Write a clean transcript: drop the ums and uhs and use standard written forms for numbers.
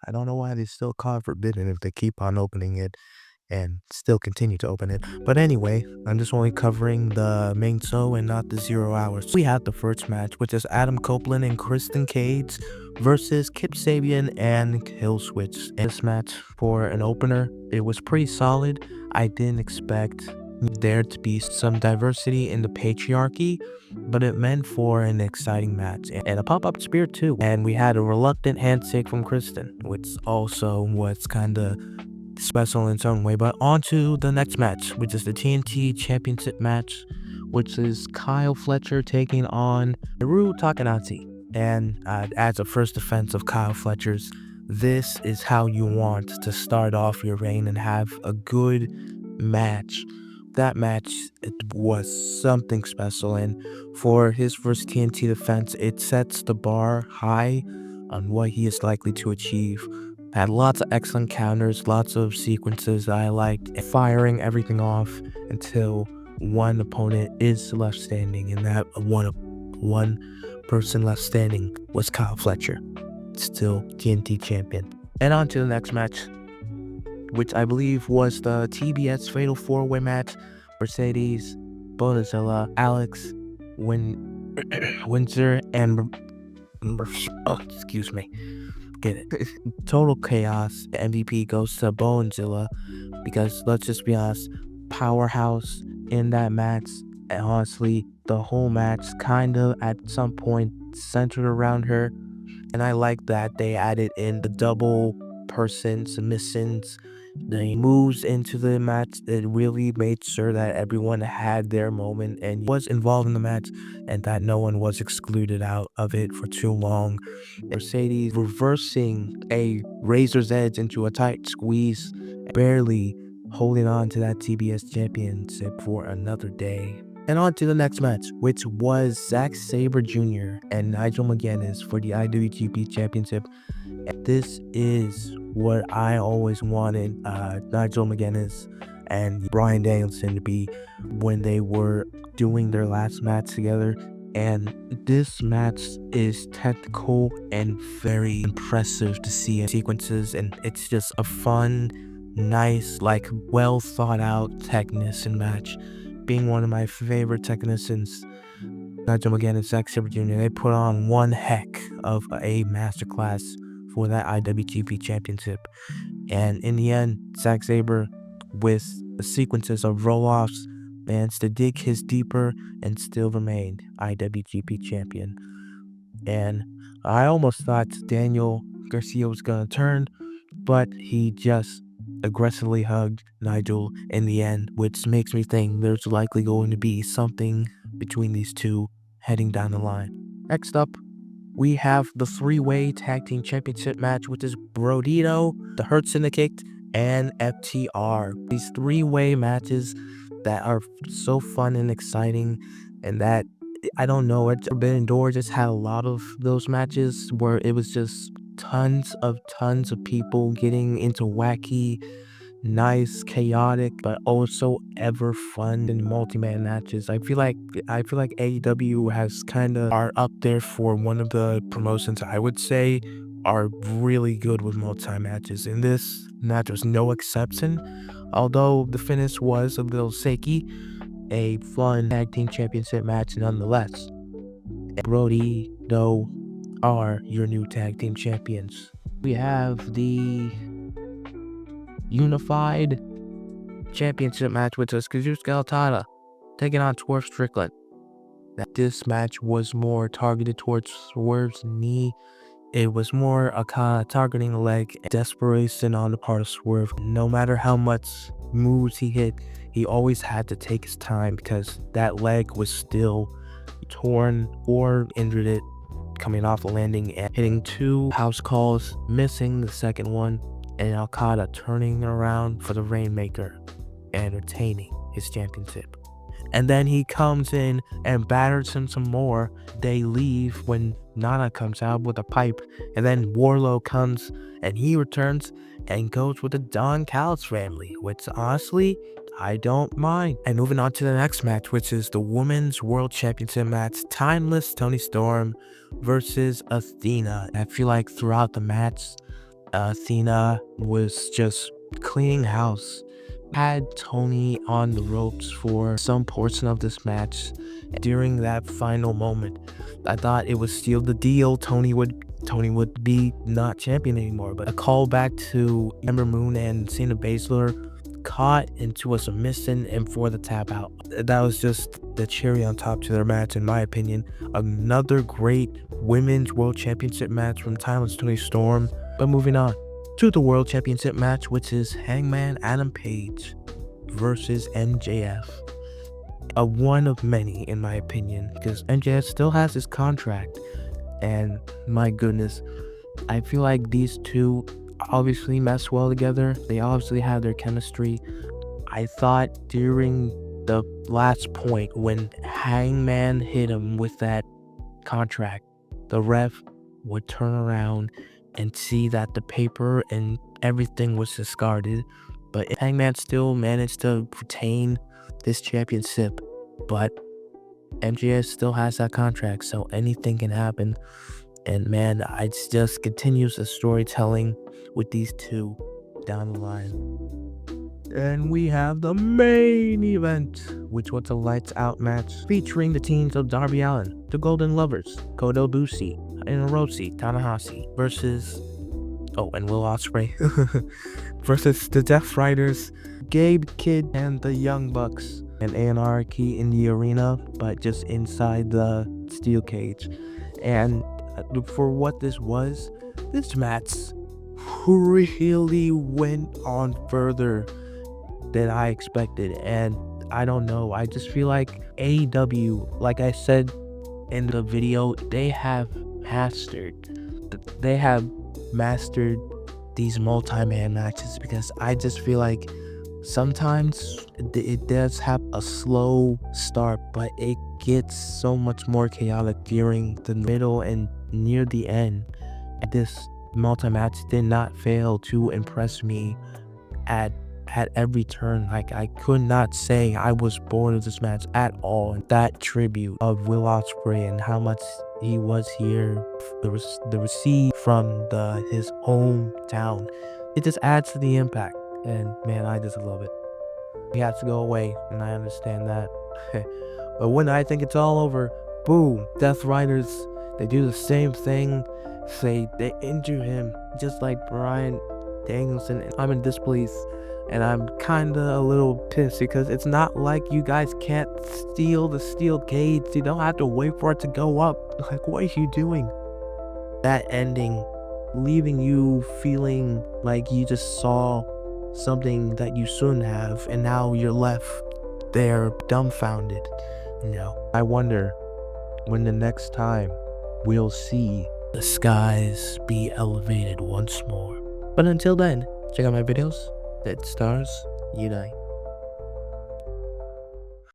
I don't know why they still call it forbidden if they keep on opening it and still continue to open it. But anyway, I'm just only covering the main show and not the 0 hours. We had the first match, which is Adam Copeland and Kristen Cage versus Kip Sabian and Killswitch. In this match, for an opener, it was pretty solid. I didn't expect there to be some diversity in the patriarchy, but it meant for an exciting match and a pop-up spear too. And we had a reluctant handshake from Kristen, which also was kind of special in its own way. But on to the next match, which is the TNT Championship Match, which is Kyle Fletcher taking on Hiromu Takahashi. And as a first defense of Kyle Fletcher's, this is how you want to start off your reign and have a good match. That match, it was something special, and for his first TNT defense, it sets the bar high on what he is likely to achieve. Had lots of excellent counters, lots of sequences that I liked, firing everything off until one opponent is left standing, and that one person left standing was Kyle Fletcher, still TNT champion. And on to the next match, which I believe was the TBS Fatal 4-Way match. Mercedes, Bonazilla, Alex, Windsor, and excuse me. Get it. Total chaos. The MVP goes to Bonazilla because, let's just be honest, powerhouse in that match. And honestly, the whole match kind of at some point centered around her. And I like that they added in the double person submissions, the moves into the match. It really made sure that everyone had their moment and was involved in the match, and that no one was excluded out of it for too long. Mercedes reversing a razor's edge into a tight squeeze, barely holding on to that TBS championship for another day. And on to the next match, which was Zack Sabre Jr. and Nigel McGuinness for the IWGP Championship. And this is what I always wanted Nigel McGuinness and Bryan Danielson to be when they were doing their last match together. And this match is technical and very impressive to see in sequences, and it's just a fun, nice, like well thought out technician match. Being one of my favorite technicians, Nigel McGuinness and Zack Sabre Jr., they put on one heck of a masterclass for that IWGP Championship. And in the end, Zack Sabre, with the sequences of roll-offs, managed to dig his deeper and still remained IWGP champion. And I almost thought Daniel Garcia was going to turn, but he just aggressively hugged Nigel in the end, which makes me think there's likely going to be something between these two heading down the line. Next up, we have the 3-way tag team championship match, which is Brodito, the Hurt Syndicate, and FTR. These 3-way matches that are so fun and exciting, and that, I don't know, Forbidden Door just had a lot of those matches where it was just tons of people getting into wacky, nice, chaotic, but also ever fun and multi-man matches. I feel like AEW has kind of are up there for one of the promotions I would say are really good with multi-matches, and this match was no exception. Although the finish was a little shaky, a fun tag team championship match nonetheless. And Brody, though, are your new tag team champions. We have the unified championship match, which was Kazuchika Okada taking on Swerve Strickland. This match was more targeted towards Swerve's knee. It was more Okada targeting the leg, and desperation on the part of Swerve. No matter how much moves he hit, he always had to take his time because that leg was still torn or injured it coming off the landing and hitting 2 house calls, missing the second one, and Okada turning around for the Rainmaker and retaining his championship. And then he comes in and batters him some more. They leave when Nana comes out with a pipe, and then Warlow comes and he returns and goes with the Don Callis family, which honestly, I don't mind. And moving on to the next match, which is the Women's World Championship match, Timeless Toni Storm versus Athena. I feel like throughout the match, Athena was just cleaning house. Had Tony on the ropes for some portion of this match. During that final moment, I thought it was still the deal. Tony would be not champion anymore. But a callback to Ember Moon and Shayna Baszler caught into a submission and for the tap out. That was just the cherry on top to their match, in my opinion. Another great women's world championship match from Timeless Tony Storm. But moving on to the world championship match, which is Hangman Adam Page versus MJF. A one of many, in my opinion, because MJF still has his contract, and my goodness, I feel like these two obviously mesh well together. They obviously have their chemistry. I thought during the last point when Hangman hit him with that contract, the ref would turn around and see that the paper and everything was discarded, but Hangman still managed to retain this championship. But MJF still has that contract, so anything can happen. And man, it just continues the storytelling with these two down the line. And we have the main event, which was a lights out match featuring the teams of Darby Allin, the Golden Lovers, Kota Ibushi, and Hiroshi Tanahashi versus and Will Ospreay versus the Death Riders, Gabe Kidd, and the Young Bucks. And Anarchy in the arena, but just inside the steel cage. And for what this was, this match really went on further than I expected. And I don't know, I just feel like AEW, like I said in the video, they have mastered these multi-man matches, because I just feel like sometimes it does have a slow start, but it gets so much more chaotic during the middle and near the end. This multi-match did not fail to impress me at every turn. Like, I could not say I was bored of this match at all. That tribute of Will Ospreay and how much he was here, the receipt from his hometown, it just adds to the impact. And man, I just love it. He has to go away, and I understand that. But when I think it's all over, boom, Death Riders, they do the same thing. They injure him, just like Bryan Danielson. And I'm in disbelief, and I'm kinda a little pissed, because it's not like you guys can't steal the steel cage. You don't have to wait for it to go up. Like, what are you doing? That ending, leaving you feeling like you just saw something that you shouldn't have, and now you're left there dumbfounded. I wonder when the next time we'll see the skies be elevated once more. But until then, check out my videos. That STARZ unite.